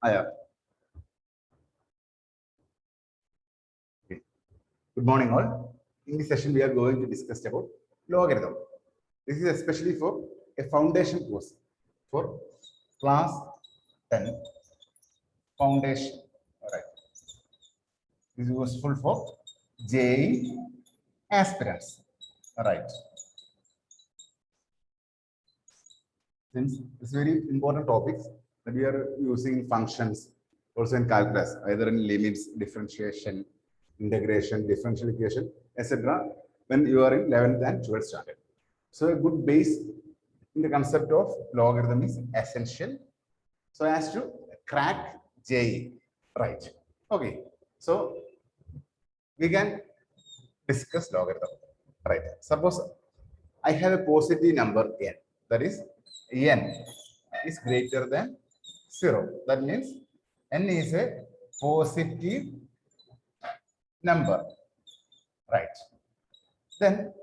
Yeah. Okay. Good morning, all. In this session, we are going to discuss about logarithm. This is especially for a foundation course for class 10 foundation. All right. This is useful for JEE aspirants. All right. Since it's very important topics that we are using functions also in calculus, either in limits, differentiation, integration, differential equation, etc. when you are in 11th and 12th standard. So a good base in the concept of logarithm is essential so as to crack JEE. Right. Okay. So we can discuss logarithm. Right. Suppose I have a positive number n. That is n is greater than 0. That means n is a positive number. Right. Then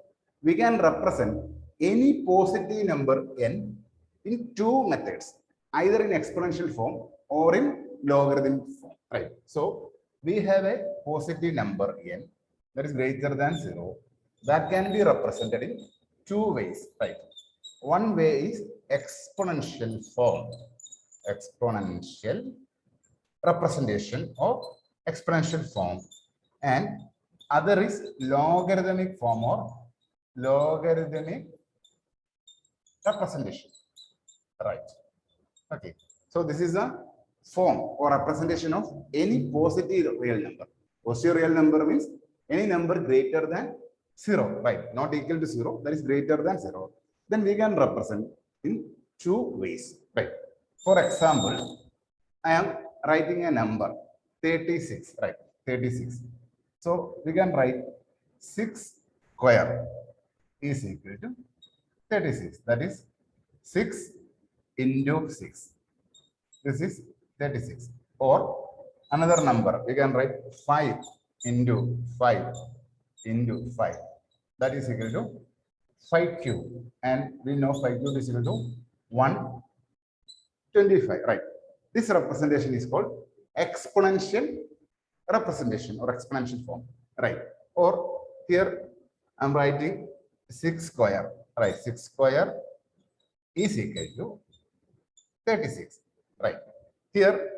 we can represent any positive number n in two methods, either in exponential form or in logarithmic form. Right. So we have a positive number n that is greater than 0 that can be represented in two ways. Right. One way is exponential form, exponential representation of exponential form, and other is logarithmic form or logarithmic representation. Right. Okay. So this is a form or representation of any positive real number. Positive real number means any number greater than 0, right? Not equal to 0, that is greater than 0. Then we can represent in two ways, right? For example, I am writing a number 36, right? 36. So we can write 6 square is equal to 36. That is 6 into 6. This is 36. Or another number, we can write 5 into 5 into 5. That is equal to 5 cube. And we know 5 cube is equal to 125. Right. This representation is called exponential representation or exponential form. Right. Or here I'm writing 6 square. Right. 6 square is equal to 36. Right. Here,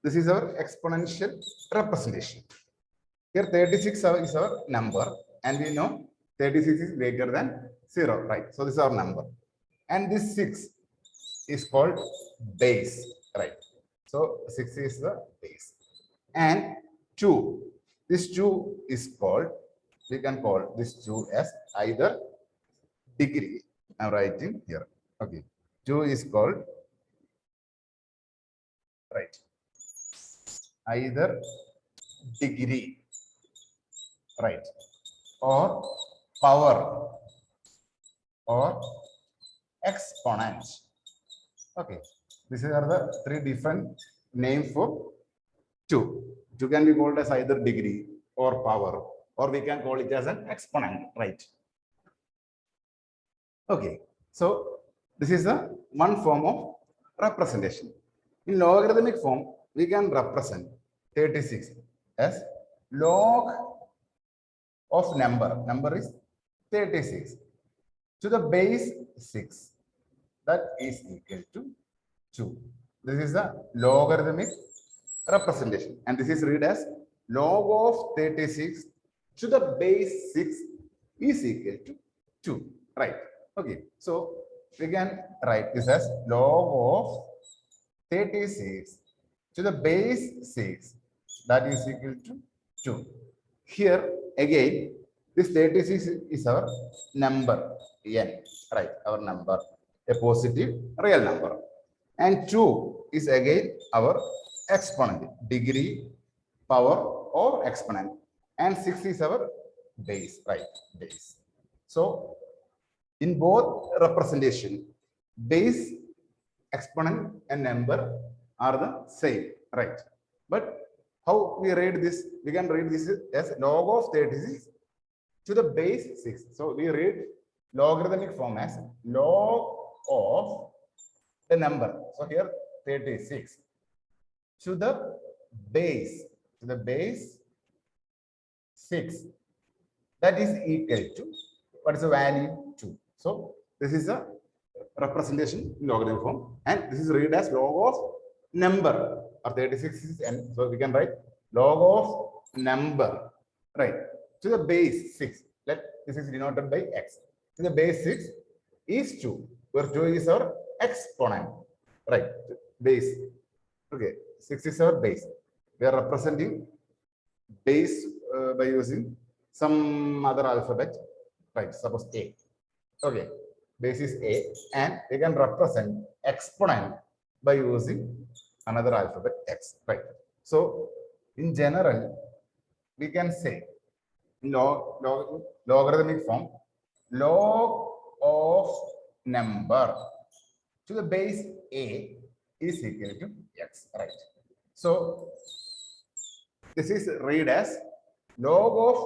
this is our exponential representation. Here, 36 is our number, and we know 36 is greater than 0. Right. So this is our number. And this 6 is called base. Right. So 6 is the base. And 2. This 2 is called, we can call this 2 as either degree. I'm writing here. Okay. 2 is called, right, either degree, right, or power or exponent. Okay. These are the three different names for 2. 2 can be called as either degree or power, or we can call it as an exponent, right? Okay, so this is the one form of representation. In logarithmic form, we can represent 36 as log of number. Number is 36 to the base 6. That is equal to 2. This is the logarithmic representation. And this is read as log of 36 to the base 6 is equal to 2. Right. Okay. So we can write this as log of 36 to the base 6. That is equal to 2. Here again, this 36 is our number n. Right. Our number. A positive real number. And 2 is again our exponent, degree, power, or exponent. And 6 is our base, right? Base. So in both representation, base, exponent, and number are the same, right? But how we read this? We can read this as log of 36 to the base 6. So we read logarithmic form as log of the number. So here 36 to the base 6, that is equal to what is the value 2. So this is a representation in logarithm form, and this is read as log of number, or 36 is n, so we can write log of number, right, to the base 6. Let this is denoted by x. To the base 6 is 2, where 2 is our exponent, right? Base, okay, 6 is our base. We are representing base by using some other alphabet, right? Suppose A. Okay, base is A, and we can represent exponent by using another alphabet X, right? So in general, we can say in logarithmic form, log of number to the base A is equal to X, right? So this is read as log of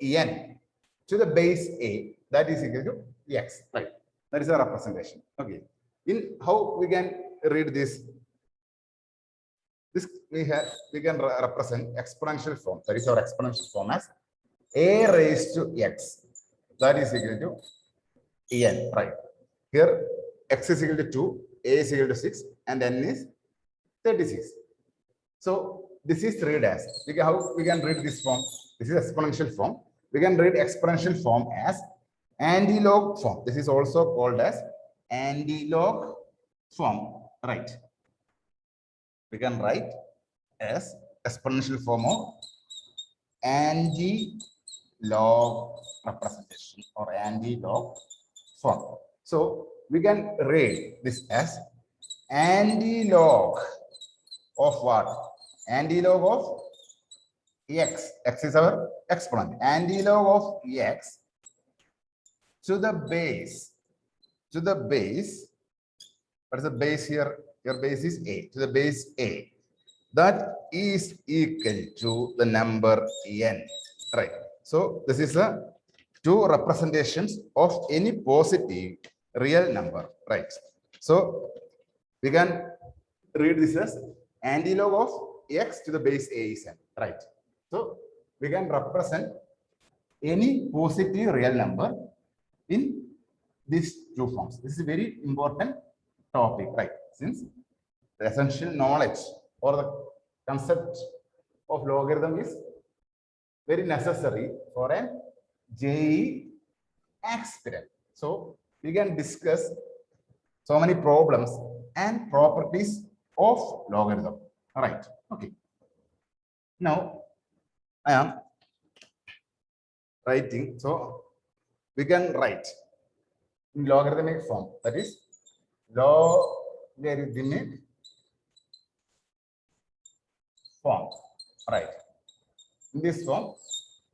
n to the base A, that is equal to X, right? That is a representation. Okay. In how we can read this? This we can represent exponential form. That is our exponential form as a raised to x. That is equal to n, right? Here x is equal to 2, a is equal to 6, and n is 36. So this is read as, how we can read this form? This is exponential form. We can read exponential form as anti-log form. This is also called as anti-log form, right? We can write as exponential form of anti-log representation or anti-log form. So we can read this as anti-log of what? Anti-log of x. X is our exponent. Anti-log of x to the base. To the base. What is the base here? Your base is a. To the base a. That is equal to the number n. Right. So this is the two representations of any positive real number. Right. So we can read this as antilog of x to the base a is n. Right. So we can represent any positive real number in these two forms. This is a very important topic, right? Since the essential knowledge or the concept of logarithm is very necessary for a JEE aspirant. So we can discuss so many problems and properties of logarithm. All right. Okay. Now I am writing. So we can write in logarithmic form. That is logarithmic form. Right. In this form,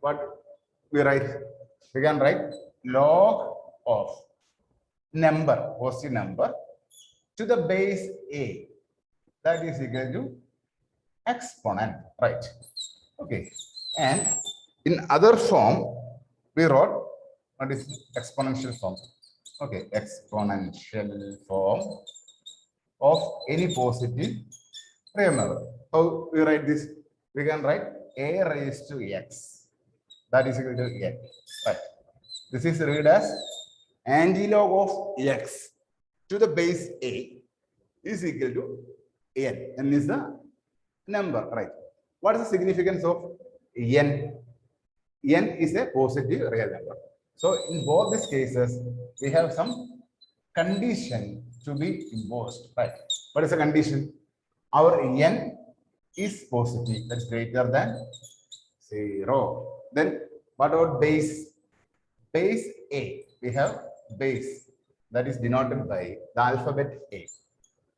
what we write? We can write log of number, positive number, to the base a. That is equal to exponent. Right. Okay. And in other form, we wrote what is exponential form. Okay, exponential form of any positive real number. How we write this? We can write a raised to x. That is equal to n. Right. This is read as antilog of x to the base a is equal to n. N is the number, right? What is the significance of n? N is a positive real number. So in both these cases, we have some condition to be imposed, right? What is the condition? Our n is positive, that's greater than 0. Then what about base? Base a. We have base that is denoted by the alphabet a.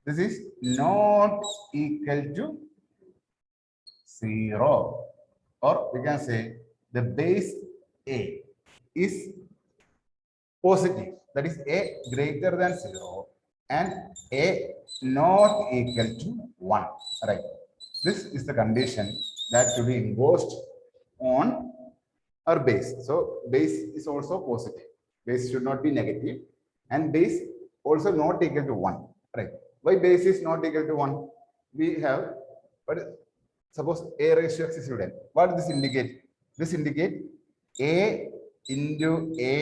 This is not equal to 0, or we can say the base a is positive, that is a greater than 0 and a not equal to 1, right? This is the condition that to be imposed on our base. So base is also positive, base should not be negative, and base also not equal to 1, right? Why base is not equal to 1? We have But suppose a raised to x is equal to n. What does this indicate? This indicate a into a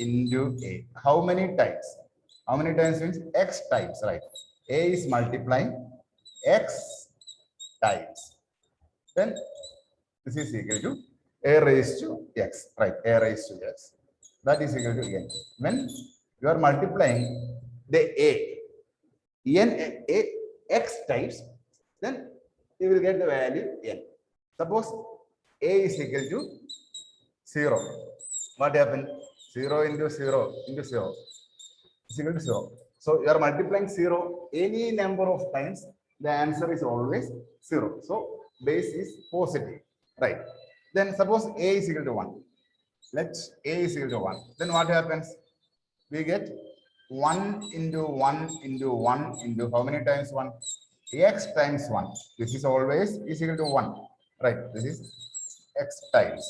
into a. How many times? How many times means x times, right? A is multiplying x times. Then this is equal to a raised to x, right? A raised to x. That is equal to n. When you are multiplying the a x times, then you will get the value n. Suppose a is equal to 0. What happened? 0 into 0 into 0 is equal to 0. So you are multiplying 0 any number of times, the answer is always 0. So base is positive, right? Then suppose a is equal to 1. Let a is equal to 1. Then what happens? We get 1 into 1 into 1 into how many times 1? X times 1. This is always is equal to 1, right? This is x times.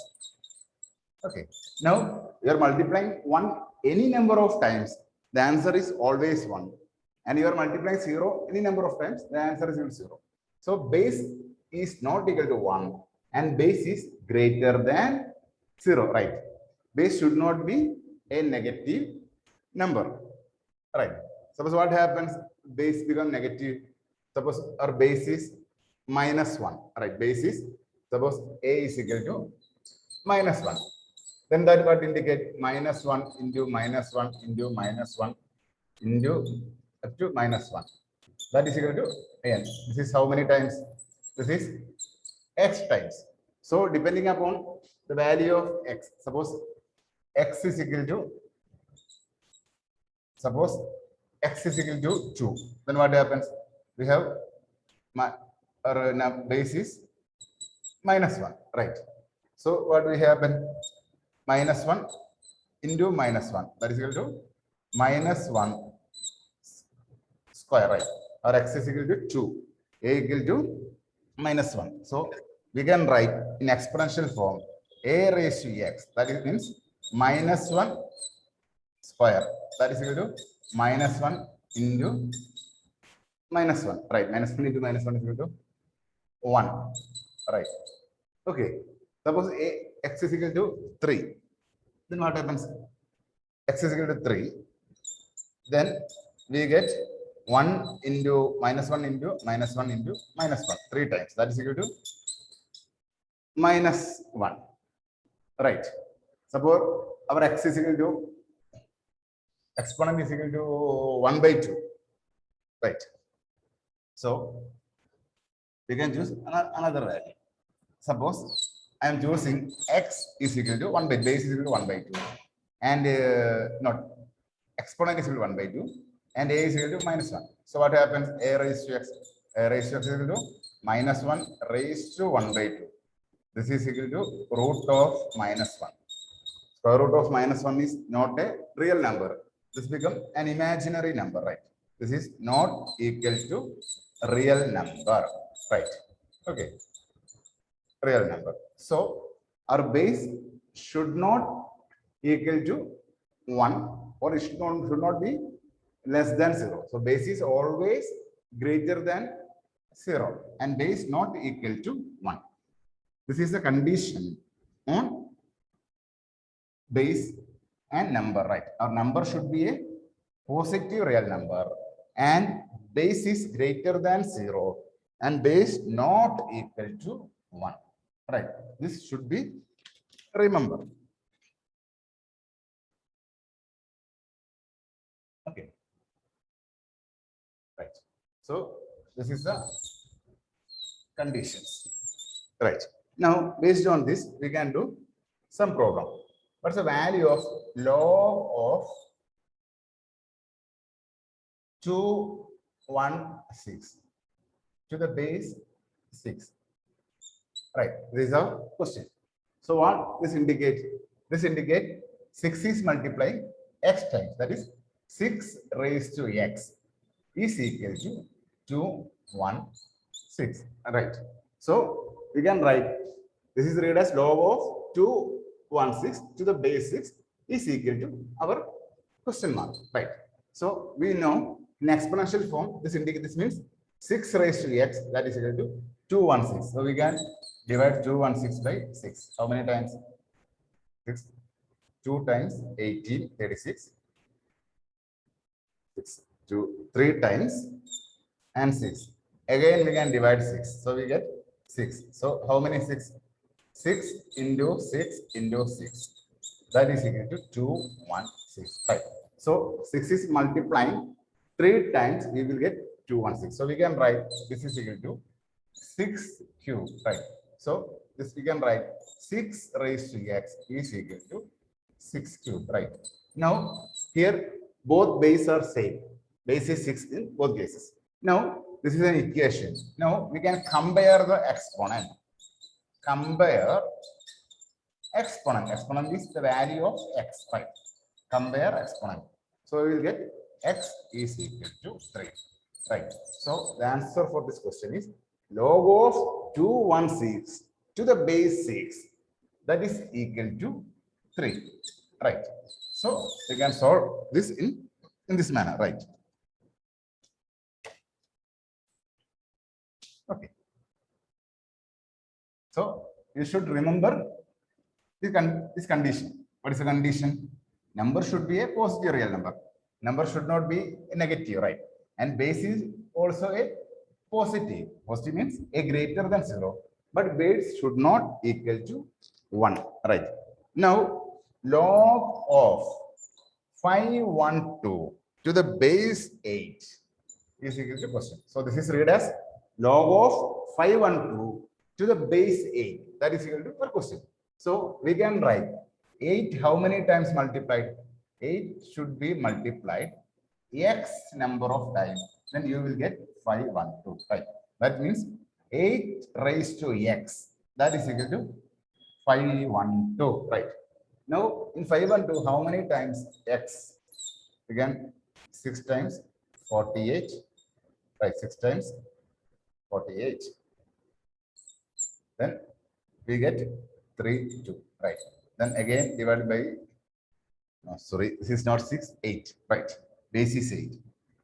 Okay. Now you are multiplying 1 any number of times. The answer is always 1. And you are multiplying 0 any number of times. The answer is equal to 0. So base is not equal to 1 and base is greater than 0, right? Base should not be a negative number, right? Suppose what happens? Base become negative. Suppose our base is minus 1, right? Base is, suppose a is equal to minus 1. Then that what indicate minus 1 into minus 1 into minus 1 into up to minus 1. That is equal to n. This is how many times? This is x times. So depending upon the value of x, suppose x is equal to, suppose x is equal to 2. Then what happens? We have our base is minus 1, right? So what will happen? Minus 1 into minus 1. That is equal to minus 1 square, right? Or x is equal to 2. A equal to minus 1. So we can write in exponential form a raised to x. That is means minus 1 square. That is equal to minus 1 into minus 1, right? Minus 1 into minus 1 is equal to 1, right? Okay. Suppose x is equal to 3. Then what happens? X is equal to 3. Then we get 1 into minus 1 into minus 1 into minus 1 3 times. That is equal to minus 1, right? Suppose our x is equal to, exponent is equal to 1 by 2, right? So we can choose another value. Suppose I am choosing x is equal to 1 by, base is equal to 1 by 2 and not exponent is equal to 1 by 2 and a is equal to minus 1. So what happens? A raised to x, a raised to x is equal to minus 1 raised to 1 by 2. This is equal to root of minus 1. Square root of minus 1 is not a real number. This becomes an imaginary number, right? This is not equal to real number, right? Okay. Real number. So our base should not equal to 1 or it should not be less than 0. So base is always greater than 0 and base not equal to 1. This is the condition on base and number, right? Our number should be a positive real number and base is greater than 0 and base not equal to 1. Right, this should be remembered. Okay, right. So this is the conditions. Right. Now, based on this, we can do some program. What's the value of log of 216 to the base 6? Right, this is our question. So what this indicates? This indicates 6 is multiplying x times. That is 6 raised to x is equal to 216. Right. So we can write this is read as log of 216 to the base 6 is equal to our question mark. Right. So we know in exponential form this indicates, this means 6 raised to x, that is equal to 216. So we can divide 216 by 6. How many times? 6. 2 times 18, 36. 6. 2, 3 times and 6. Again, we can divide 6. So we get 6. So how many 6? 6 into 6 into 6. That is equal to 2165. So 6 is multiplying 3 times, we will get 216. So we can write this is equal to 6 cube, right? So this we can write 6 raised to x is equal to 6 cube, right? Now here both base are same. Base is 6 in both cases. Now this is an equation. Now we can compare the exponent. Compare exponent. Exponent is the value of x, right? Compare exponent. So we will get x is equal to 3, right? So the answer for this question is log of 216 to the base 6, that is equal to 3, right? So we can solve this in this manner, right? Okay. So you should remember this condition. What is the condition? Number should be a positive real number. Number should not be a negative, right? And base is also a positive. Positive means a greater than 0, but base should not equal to 1, right? Now, log of 512 to the base 8 is equal to question. So this is read as log of 512 to the base 8, that is equal to per question. So we can write 8 how many times multiplied? 8 should be multiplied x number of times, then you will get 512, right? That means 8 raised to x, that is equal to 512, right? Now in 512, how many times x? Again, 6 times 48, right? 6 times 48. Then we get 3, 2, right? Then again divided by, no, sorry, this is not 6, 8, right? Base is 8.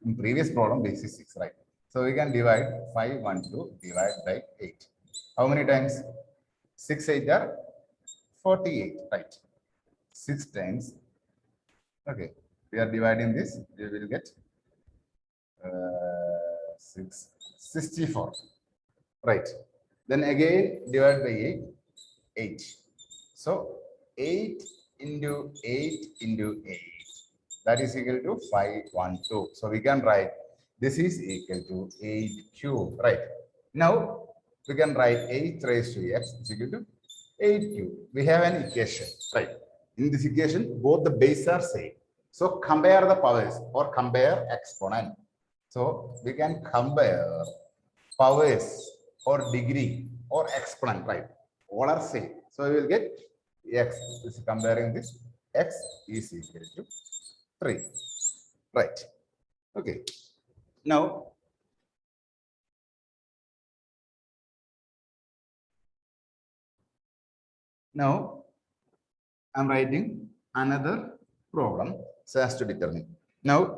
In previous problem, base is 6, right? So we can divide 512 divide by 8. How many times? 6, 8 are 48, right? 6 times. Okay, we are dividing this. We will get 64, right? Then again divide by 8, 8. So 8 into 8 into 8, that is equal to 512. So we can write this is equal to 8 cube, right? Now we can write 8 raised to x is equal to 8 cube. We have an equation, right? In this equation, both the bases are same. So compare the powers or compare exponent. So we can compare powers or degree or exponent, right? All are same. So we will get x is comparing this, x is equal to 3, right? Okay. Now I'm writing another problem so as to determine. Now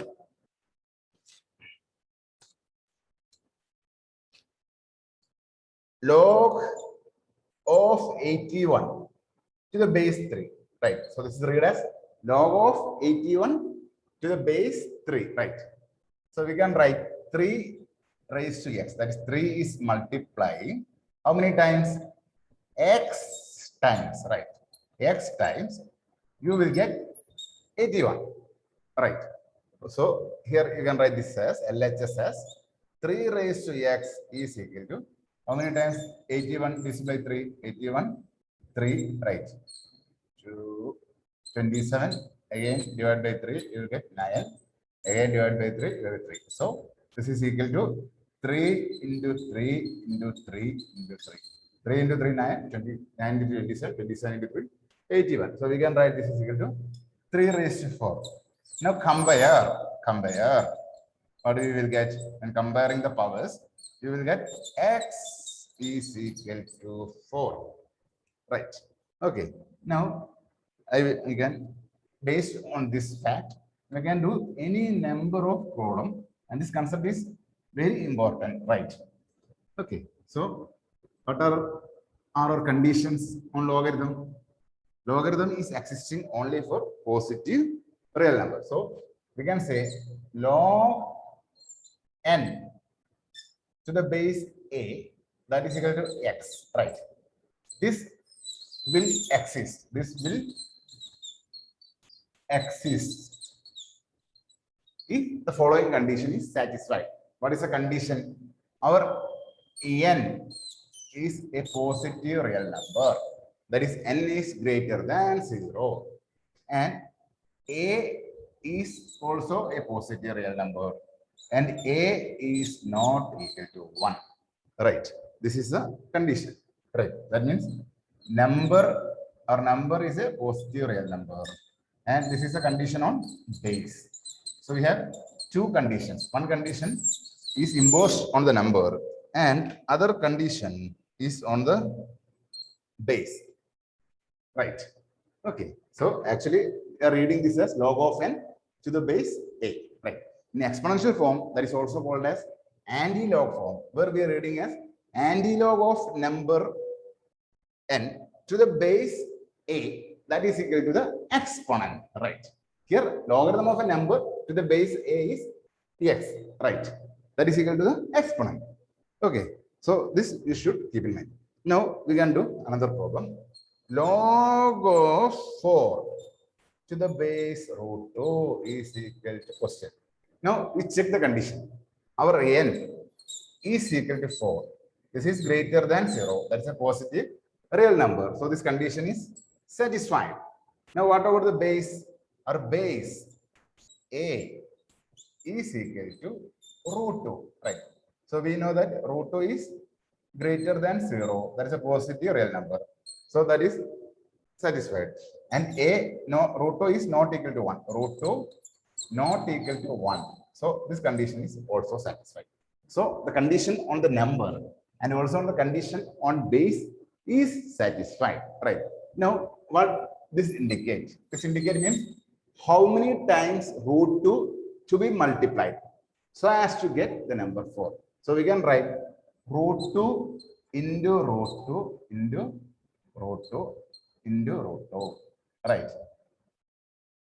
log of 81 to the base 3, right? So this is read as log of 81 to the base 3, right? So we can write 3 raised to x, that is 3 is multiplying how many times? X times, right? X times, you will get 81, right? So here you can write this as LHS as 3 raised to x is equal to how many times? 81 divided by 3, 81, 3, right? 2, 27, again divided by 3, you will get 9, again divided by 3, you will get 3. So this is equal to 3 into 3 into 3 into 3. 3 into 3, 9, 20, 9 into 27, 27 into 3, 81. So we can write this is equal to 3 raised to 4. Now compare. What we will get when comparing the powers? You will get x is equal to 4, right? Okay. Now we can, based on this fact, we can do any number of problem, and this concept is Very important, right? Okay, so what are our conditions on logarithm? Logarithm is existing only for positive real number. So we can say log n to the base a, that is equal to x, right? This will exist. This will exist if the following condition is satisfied. What is the condition? Our n is a positive real number. That is, n is greater than 0. And a is also a positive real number. And a is not equal to 1. Right. This is the condition. Right. That means our number is a positive real number. And this is a condition on base. So we have two conditions. One condition is imposed on the number and other condition is on the base. Right. Okay. So actually we are reading this as log of n to the base a. Right. In exponential form, that is also called as anti-log form, where we are reading as anti-log of number n to the base a, that is equal to the exponent. Right. Here, logarithm of a number to the base a is x. Right. That is equal to the exponent. Okay. So this you should keep in mind. Now we can do another problem. Log of 4 to the base root 2 is equal to question. Now we check the condition. Our n is equal to 4. This is greater than 0. That's a positive real number. So this condition is satisfied. Now what about the base? Our base a is equal to root 2. Right. So we know that root 2 is greater than 0. That is a positive real number. So that is satisfied. And root 2 is not equal to 1. Root 2 not equal to 1. So this condition is also satisfied. So the condition on the number and also on the condition on base is satisfied. Right. Now what this indicates? This indicates means how many times root 2 to be multiplied so as to get the number 4. So we can write root 2 into root 2 into root 2 into root 2. Right.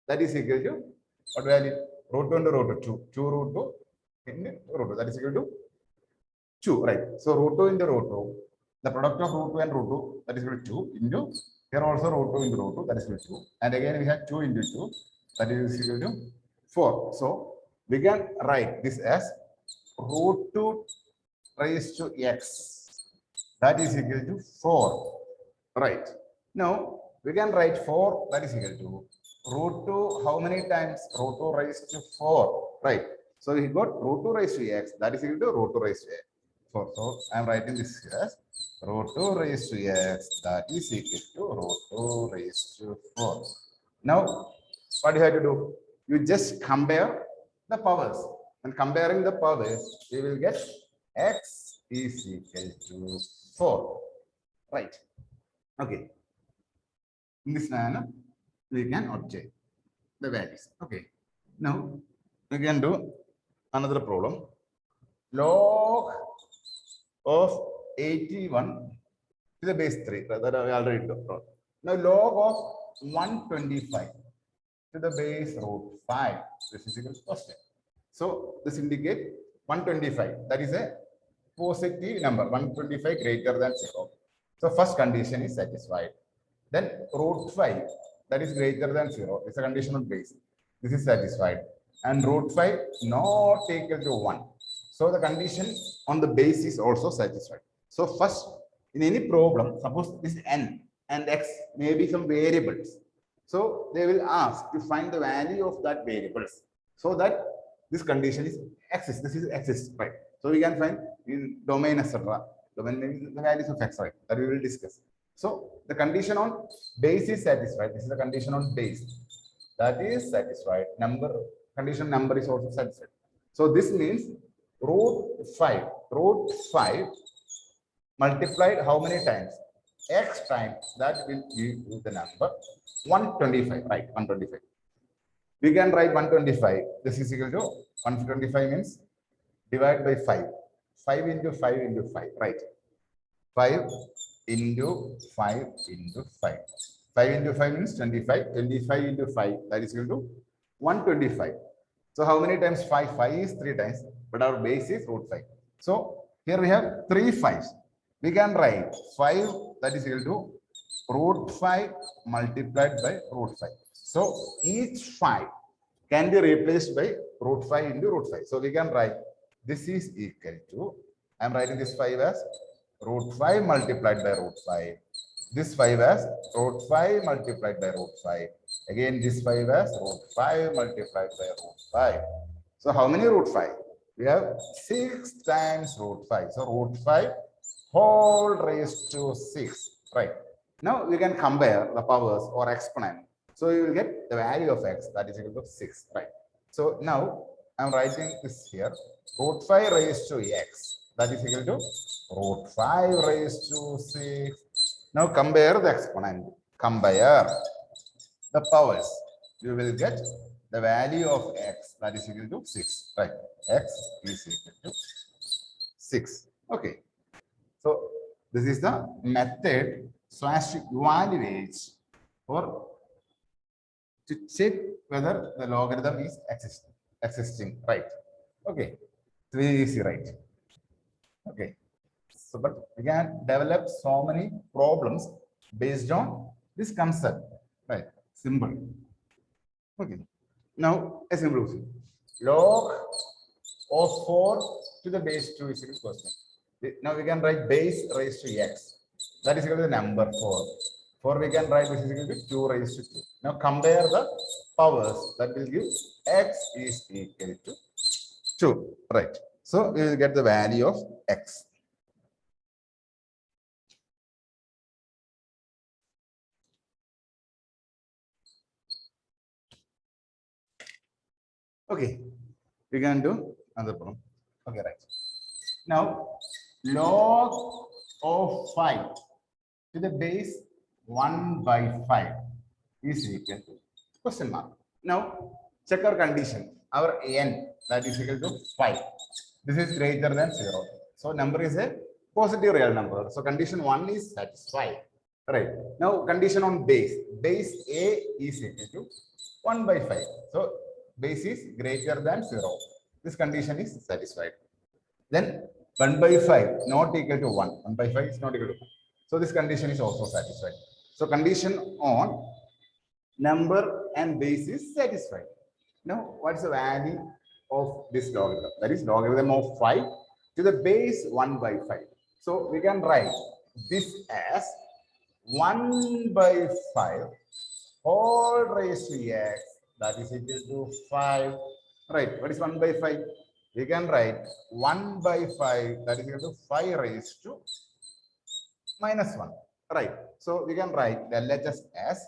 That is equal to what value? Root 2 into root 2. 2 root 2 into root 2. That is equal to 2. Right. So root 2 into root 2. The product of root 2 and root 2, that is equal to 2 into here also root 2 into root 2, that is equal to 2. And again we have 2 into 2, that is equal to 4. So we can write this as root 2 raised to x, that is equal to 4. Right. Now we can write 4, that is equal to root 2, how many times? Root 2 raised to 4. Right. So we got root 2 raised to x, that is equal to root 2 raised to x. 4. So I am writing this as root 2 raised to x, that is equal to root 2 raised to 4. Now what you have to do? You just compare the powers. And comparing the powers, we will get x is equal to 4. Right. Okay. In this manner, we can obtain the values. Okay. Now we can do another problem. Log of 81 to the base 3. That I already did. Now log of 125 to the base root 5. This is equal to question. So this indicates 125. That is a positive number. 125 greater than 0. So first condition is satisfied. Then root 5, that is greater than 0. It's a condition of base. This is satisfied. And root 5 not equal to 1. So the condition on the base is also satisfied. So first, in any problem, suppose this n and x may be some variables. So they will ask to find the value of that variables so that this condition is exists. This is exists, right? So we can find in domain, etc. Domain may be the values of x, right? That we will discuss. So the condition on base is satisfied. This is the condition on base. That is satisfied. Condition number is also satisfied. So this means root 5 multiplied how many times? X times, that will give you the number 125, right? 125. We can write 125. This is equal to 125 means divide by 5. 5 into 5 into 5, right? 5 into 5 into 5. 5 into 5 means 25. 25 into 5, that is equal to 125. So how many times 5? 5 is 3 times, but our base is root 5. So here we have 3 5s. We can write 5, that is equal to root 5 multiplied by root 5. So each 5 can be replaced by root 5 into root 5. So we can write this is equal to, I am writing this 5 as root 5 multiplied by root 5. This 5 as root 5 multiplied by root 5. Again, this 5 as root 5 multiplied by root 5. So how many root 5? We have 6 times root 5. So root 5 whole raised to 6. Right. Now we can compare the powers or exponent. So you will get the value of x, that is equal to 6. Right. So now I'm writing this here. Root 5 raised to x, that is equal to root 5 raised to 6. Now compare the exponent. Compare the powers. You will get the value of x, that is equal to 6. Right. X is equal to 6. Okay. So this is the method so as to evaluate or to check whether the logarithm is existing. Right. Okay. It's very easy, right? Okay. So, but we can develop so many problems based on this concept, right? Simple. Okay. Now, a simple question. Log of 4 to the base 2 is equal to question. Now we can write base raised to x. That is equal to the number 4. 4 we can write this is equal to 2 raised to 2. Now compare the powers. That will give x is equal to 2. Right. So we will get the value of x. Okay, we can do another problem. Okay, right. Now, log of 5 to the base 1 by 5 is equal to question mark. Now, check our condition. Our n, that is equal to 5. This is greater than 0. So, number is a positive real number. So, condition 1 is satisfied. Right. Now, condition on base. Base A is equal to 1 by 5. So, base is greater than 0. This condition is satisfied. Then 1 by 5 not equal to 1. 1 by 5 is not equal to 1. So this condition is also satisfied. So condition on number and base is satisfied. Now, what is the value of this logarithm? That is logarithm of 5 to the base 1 by 5. So we can write this as 1 by 5 whole raised to x, that is equal to 5. Right. What is 1 by 5? We can write 1 by 5, that is equal to 5 raised to minus 1. Right. So we can write the LHS as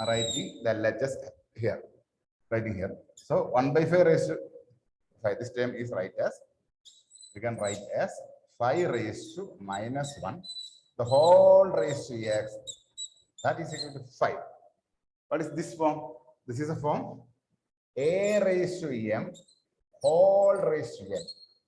writing the LHS here. Writing here. So 1 by 5 raised to 5. This term is right as, we can write as 5 raised to minus 1. The whole raised to x, that is equal to 5. What is this form? This is a form a raised to m whole raised to n.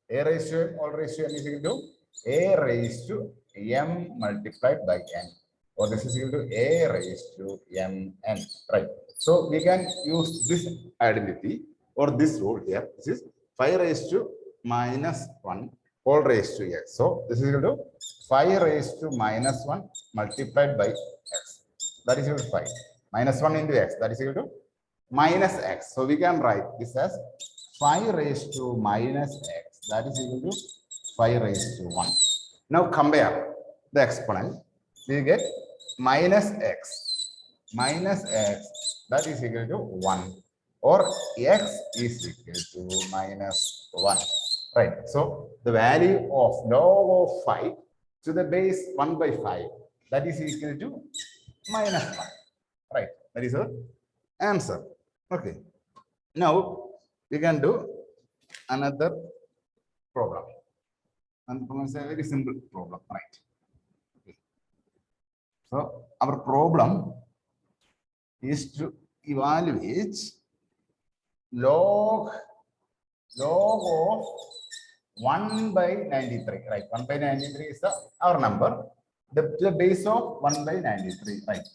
A raised to m whole raised to n is equal to a raised to m multiplied by n. Or this is equal to a raised to mn. Right. So we can use this identity or this rule here. This is 5 raised to minus 1 whole raised to x. So this is equal to 5 raised to minus 1 multiplied by x. That is equal to 5. Minus 1 into x, that is equal to minus x. So we can write this as 5 raised to minus x, that is equal to 5 raised to 1. Now compare the exponent. We get minus x, that is equal to 1, or x is equal to minus 1. Right. So the value of log of 5 to the base 1 by 5, that is equal to minus 1. Right. That is our answer. Okay. Now we can do another problem. And it's a very simple problem, right? Okay. So our problem is to evaluate log of 1 by 93, right? 1 by 93 is our number. The base of 1 by 93, right?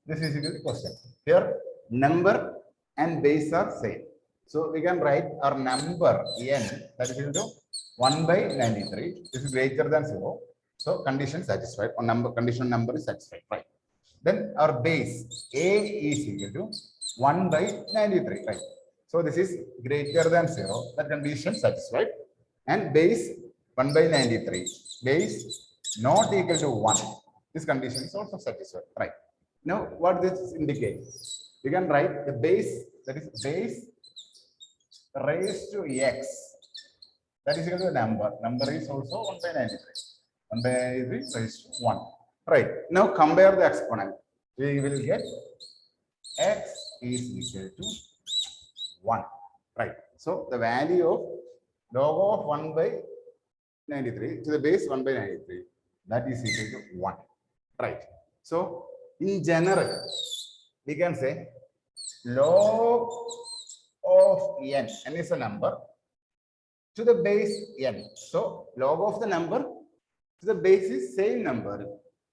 This is equal to question. Here, number and base are same. So we can write our number n, that is equal to 1 by 93. This is greater than 0. So condition satisfied, or condition number is satisfied, right? Then our base a is equal to 1 by 93, right? So this is greater than 0. The condition satisfied. And base 1 by 93, base not equal to 1. This condition is also satisfied, right? Now, what this indicates? We can write the base, that is base raised to x. That is equal to the number. Number is also 1 by 93. 1 by 93 raised to 1. Right. Now compare the exponent. We will get x is equal to 1. Right. So the value of log of 1 by 93 to the base 1 by 93, that is equal to 1. Right. So in general, we can say log of n is a number to the base n. So log of the number to the base is same number.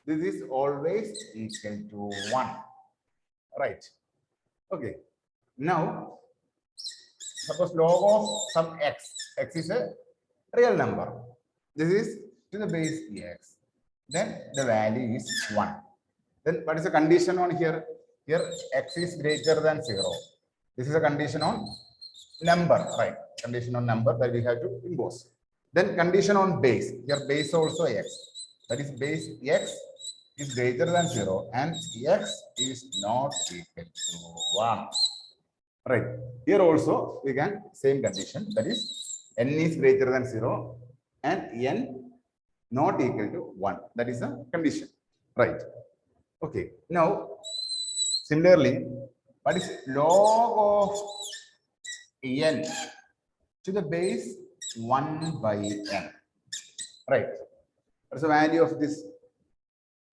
This is always equal to 1. Right. Okay. Now, suppose log of some x. X is a real number. This is to the base x. Then the value is 1. Then what is the condition on here? Here x is greater than 0. This is a condition on number, right? Condition on number that we have to impose. Then condition on base. Here base also x. That is base x is greater than 0 and x is not equal to 1. Right. Here also we can same condition, that is n is greater than 0 and n not equal to 1. That is a condition. Right. Okay. Now, similarly, what is log of n to the base 1 by n? Right. What is the value of this?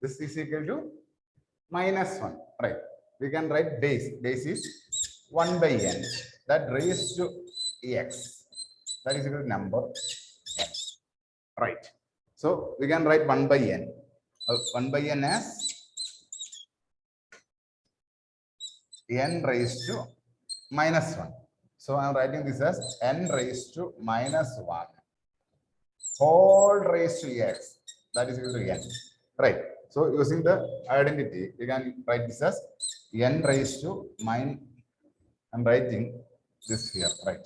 This is equal to -1. Right. We can write base. Base is 1 by n. That raised to x. That is equal to number n. Right. So we can write 1 by n. 1 by n as n raised to -1. So I'm writing this as n raised to -1 whole raised to x. That is equal to n. Right. So using the identity, we can write this as n raised to I'm writing this here, right?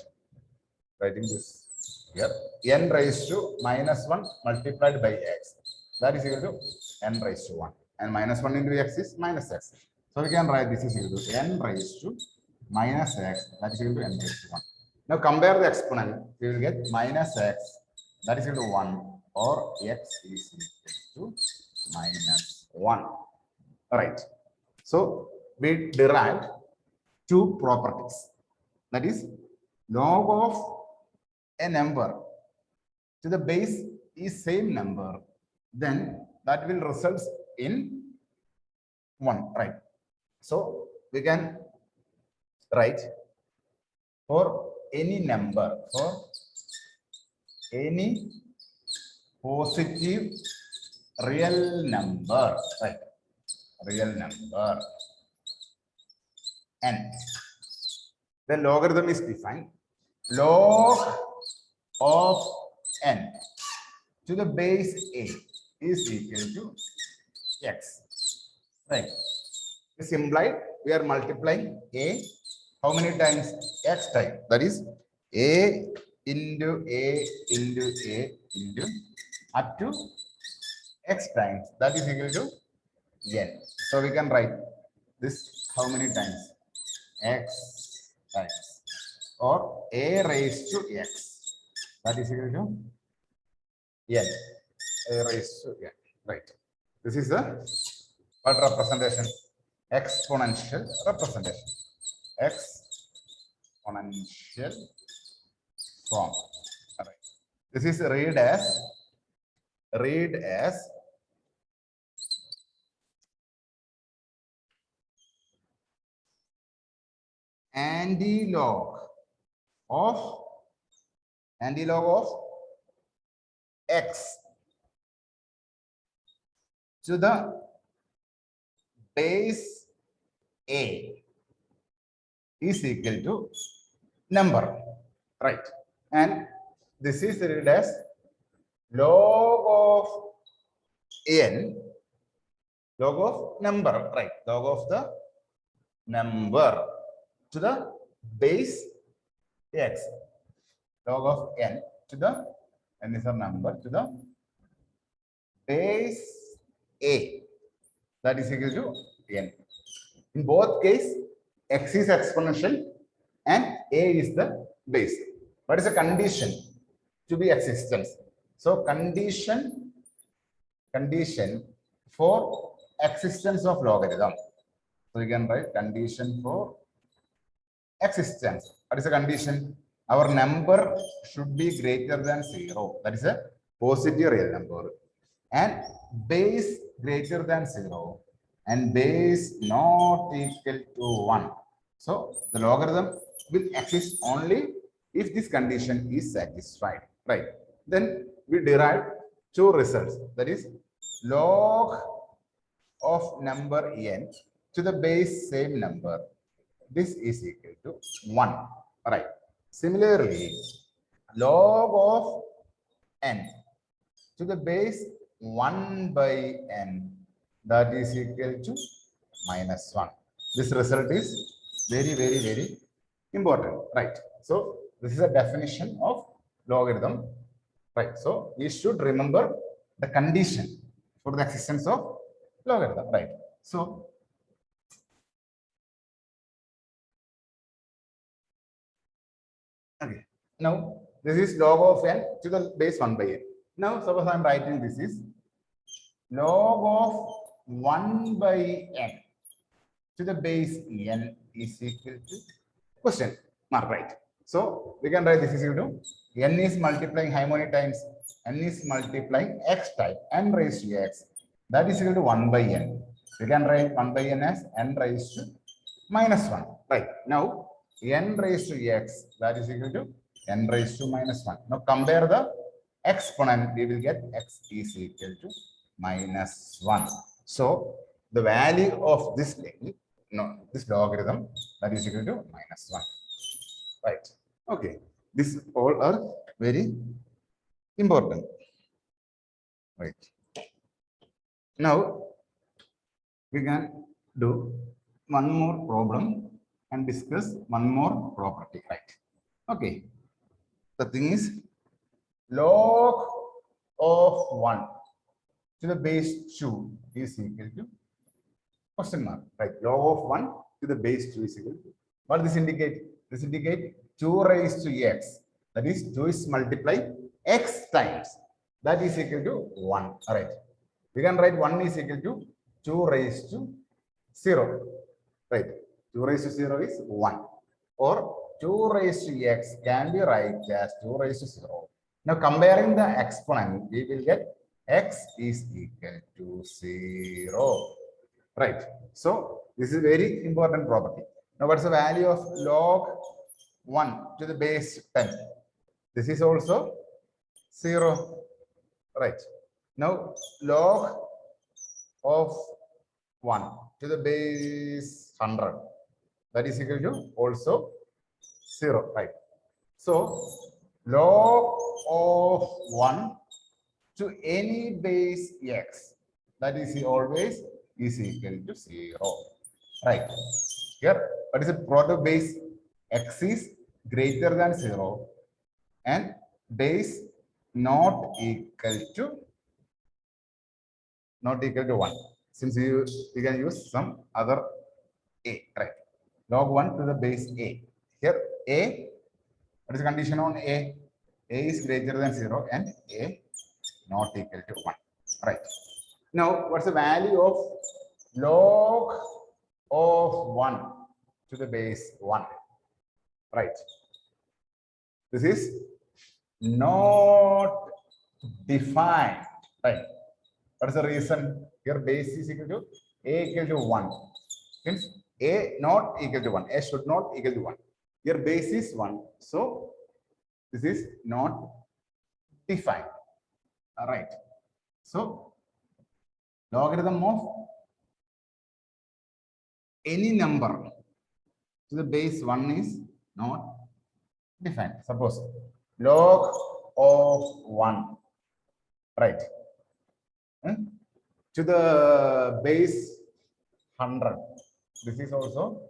Writing this here. N raised to -1 multiplied by x. That is equal to n raised to 1. And -1 into x is -x. So we can write this is equal to n raised to -x. That is equal to n raised to 1. Now compare the exponent. We will get -x. That is equal to 1, or x is equal to -1. All right. So we derived two properties. That is, log of a number to the base is same number, then that will result in 1. Right. So we can write for any number, for any positive real number, right? Real number n. The logarithm is defined. Log of n to the base a is equal to x. Right. This implied we are multiplying a how many times? X time. That is a into a into a into up to x times. That is equal to n. So we can write this how many times? X times, or a raised to x. That is equal to n. A raised to n. Right. This is the what representation? Exponential representation. Exponential form. All right. This is read as antilog of x to the base a is equal to number, right? And this is read as log of n, log of number, right? Log of the number to the base x, log of n to the n is a number to the base a, that is equal to n. In both cases, x is exponential and a is the base. What is the condition to be existence? So condition for existence of logarithm. So we can write condition for existence. What is the condition? Our number should be greater than 0. That is a positive real number. And base greater than 0 and base not equal to 1. So the logarithm will exist only if this condition is satisfied, right? Then we derive two results. That is log of number n to the base same number. This is equal to 1, right? Similarly, log of n to the base 1 by n, that is equal to minus 1. This result is very important, right? So this is a definition of logarithm, right? So we should remember the condition for the existence of logarithm, right? So okay, now this is log of n to the base 1 by n. Now suppose I am writing this is log of 1 by n to the base n is equal to question mark, right? So we can write this is equal to n is multiplying how many times? N is multiplying x type, n raised to x, that is equal to 1 by n. We can write 1 by n as n raised to minus 1, right? Now n raised to x, that is equal to n raised to minus 1. Now compare the exponent, we will get x is equal to minus 1. So the value of this thing, this logarithm, that is equal to minus 1, right? Okay, these all are very important, right? Now we can do one more problem and discuss one more property, right? Okay, the thing is log of 1 to the base 2 is equal to question mark, right? Log of 1 to the base 2 is equal to, what does this indicate? This indicate 2 raised to x, that is 2 is multiply x times, that is equal to 1, all right? We can write 1 is equal to 2 raised to 0, right? 2 raised to 0 is 1, or 2 raised to x can be write as 2 raised to 0. Now comparing the exponent, we will get x is equal to 0, right? So this is very important property. Now what's the value of log 1 to the base 10? This is also 0, right? Now log of 1 to the base 100, that is equal to also 0, right? So log of 1 to any base x, that is always is equal to 0, right? Here, what is the product base? X is greater than 0 and base not equal to 1. Since you can use some other a, right? Log 1 to the base a. Here a, what is the condition on a? A is greater than 0 and a not equal to 1, right? Now what's the value of log of 1 to the base 1, right? This is not defined, right? What is the reason? Here base is equal to a equal to 1. Means a not equal to 1. A should not equal to 1. Here base is 1. So this is not defined. All right. So logarithm of any number to the base 1 is not defined. Suppose log of 1, right, to the base 100. This is also,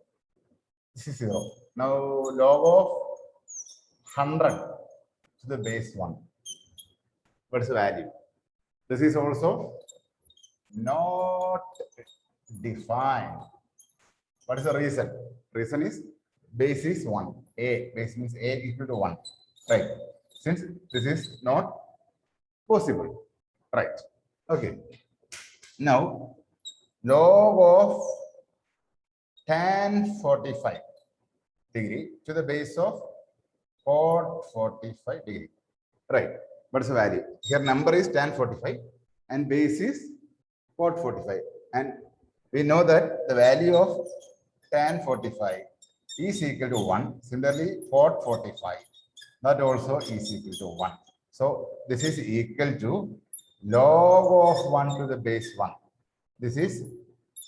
this is 0. Now log of 100 to the base 1. What is the value? This is also not defined. What is the reason? Reason is base is 1. A, base means A equal to 1. Right. Since this is not possible. Right. Okay. Now, log of tan 45 degree to the base of cot 45 degree. Right. What is the value? Here number is tan 45 and base is cot 45. And we know that the value of tan 45 is equal to 1. Similarly, cot 45, that also is equal to 1. So this is equal to log of 1 to the base 1. This is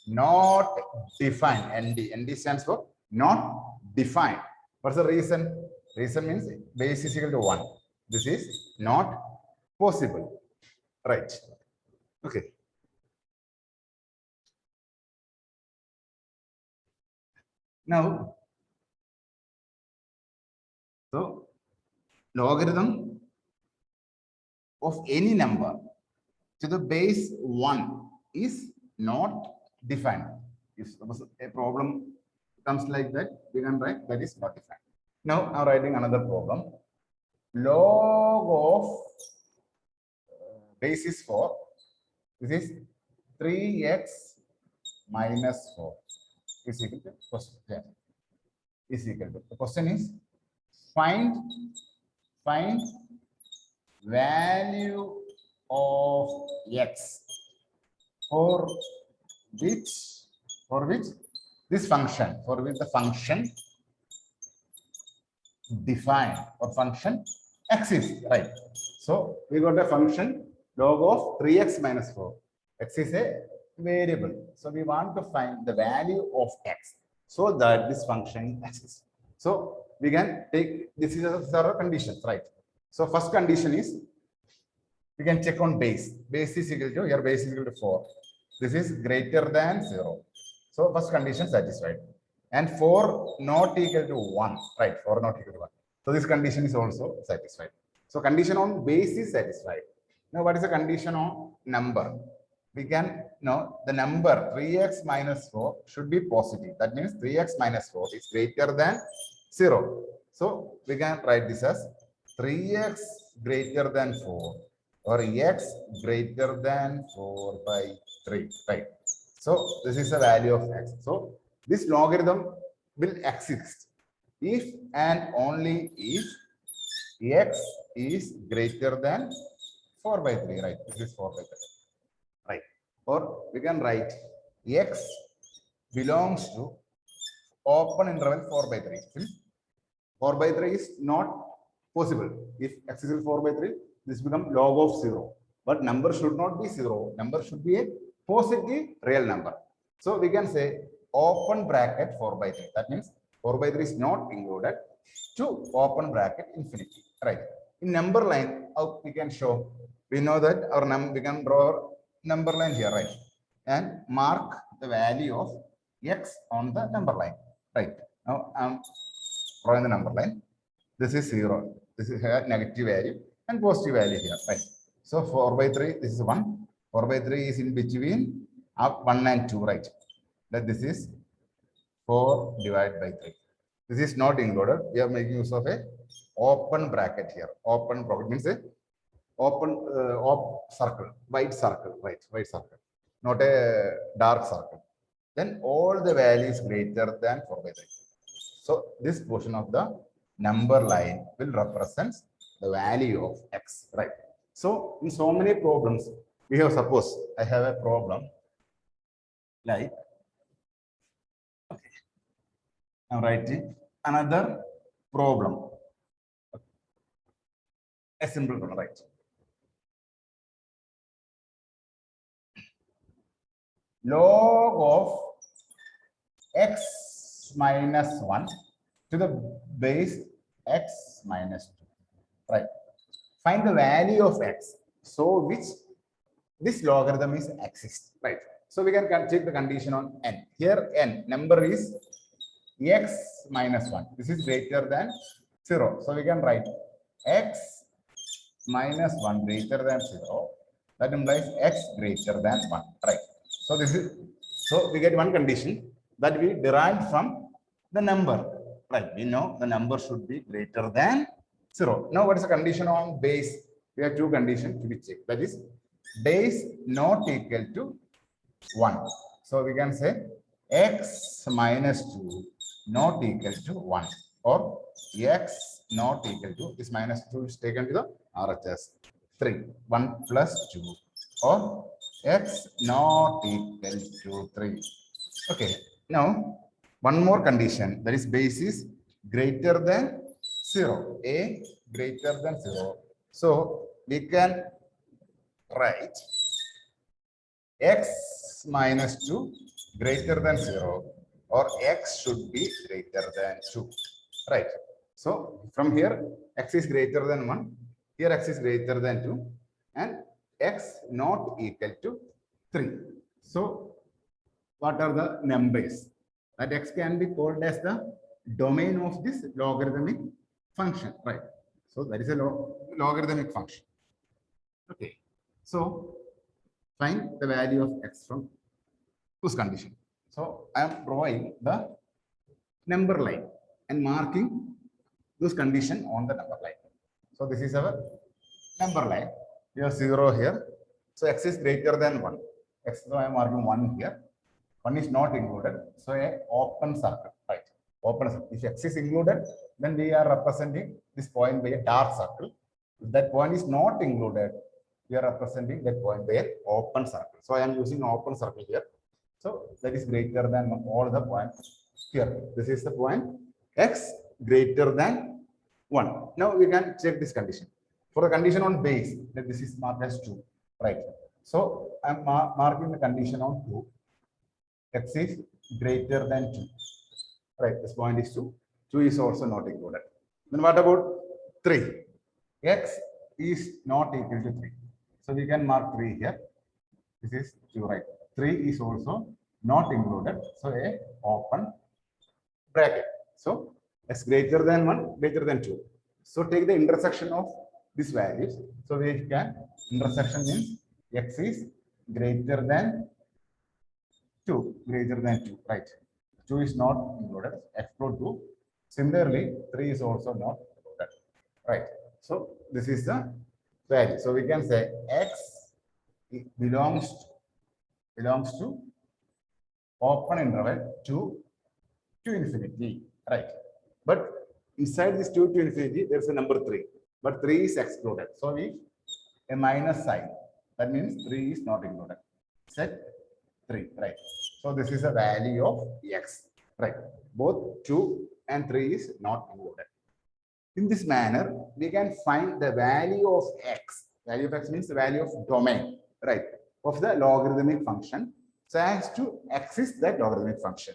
not defined. ND. ND stands for not defined. What's the reason? Reason means base is equal to 1. This is not possible. Right. Okay. Now, so logarithm of any number to the base 1 is not defined. If a problem comes like that, we can write that is not defined. Now I'm writing another problem. Log of base is 4. This is 3x minus 4 is equal to question. Yeah, is equal to. The question is find value of x for which this function, for which the function defined or function exists, right? So we got a function log of 3x minus 4. X is a variable. So we want to find the value of x so that this function exists. So we can take, this is a several conditions, right? So first condition is we can check on base. Base is equal to, here base is equal to 4. This is greater than 0. So first condition satisfied. And 4 not equal to 1, right? 4 not equal to 1. So this condition is also satisfied. So condition on base is satisfied. Now what is the condition on number? We can know the number 3x minus 4 should be positive. That means 3x minus 4 is greater than 0. So we can write this as 3x greater than 4 or x greater than 4 by 3, right? So this is the value of x. So this logarithm will exist if and only if x is greater than 4 by 3, right? This is 4 by 3, right? Or we can write x belongs to open interval 4 by 3. 4 by 3 is not possible. If x is 4 by 3, this becomes log of 0. But number should not be 0. Number should be a positive real number. So we can say open bracket 4 by 3. That means 4 by 3 is not included to open bracket infinity. Right. In number line, how we can show? We know that our we can draw number line here, right? And mark the value of x on the number line. Right. Now I'm drawing the number line. This is 0. This is a negative value and positive value here, right? So 4 by 3, this is 1. 4 by 3 is in between 1 and 2, right? That this is 4 divided by 3. This is not included. We are making use of a open bracket here. Open bracket means a open circle, white circle, right? White circle, not a dark circle. Then all the values greater than 4 by 3. So this portion of the number line will represent the value of x, right? So in so many problems, we have, suppose I have a problem like, okay, I'm writing another problem, a simple problem, right? log of x minus 1 to the base x minus 2. Right. Find the value of x. So which this logarithm is exists. Right. So we can check the condition on n. Here n number is x minus 1. This is greater than 0. So we can write x minus 1 greater than 0. That implies x greater than 1. Right. So this is, so we get one condition that we derived from the number. Right. We know the number should be greater than 0. Now what is the condition on base? We have two conditions to be checked. That is base not equal to 1. So we can say x minus 2 not equal to 1, or x not equal to, this minus 2 is taken to the RHS 3, 1 plus 2, or x not equal to 3. Okay, now one more condition, that is base is greater than 0, a greater than 0. So we can write x minus 2 greater than 0, or x should be greater than 2. Right. So from here, x is greater than 1, here x is greater than 2, and x not equal to 3. So what are the numbers? That x can be called as the domain of this logarithmic function. Right. So that is a logarithmic function. Okay. So find the value of x from this condition. So I am drawing the number line and marking this condition on the number line. So this is our number line. We have 0 here. So x is greater than 1. X, so I am marking 1 here. 1 is not included. So a open circle, right? Open circle. If x is included, then we are representing this point by a dark circle. If that point is not included, we are representing that point by an open circle. So I am using open circle here. So that is greater than all the points here. This is the point x greater than 1. Now we can check this condition. For the condition on base, that this is marked as 2. Right. So I am marking the condition on 2. X is greater than 2. Right. This point is 2. 2 is also not included. Then what about 3? X is not equal to 3. So we can mark 3 here. This is 2, right? 3 is also not included. So a open bracket. So x greater than 1, greater than 2. So take the intersection of these values. So we can, intersection means x is greater than 2, greater than 2, right? 2 is not included. Exclude 2. Similarly, 3 is also not included, right? So this is the value. So we can say x belongs to open interval 2 to infinity, right? But inside this 2 to infinity, there's a number 3, but 3 is excluded. So we a minus sign. That means 3 is not included. Set 3, right? So this is the value of x, right? Both 2 and 3 is not included. In this manner, we can find the value of x. Value of x means the value of domain, right, of the logarithmic function, so as to access that logarithmic function.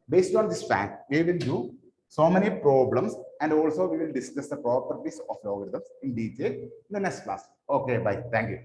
Based on this fact, we will do so many problems, and also we will discuss the properties of logarithms in detail in the next class. Okay, bye. Thank you.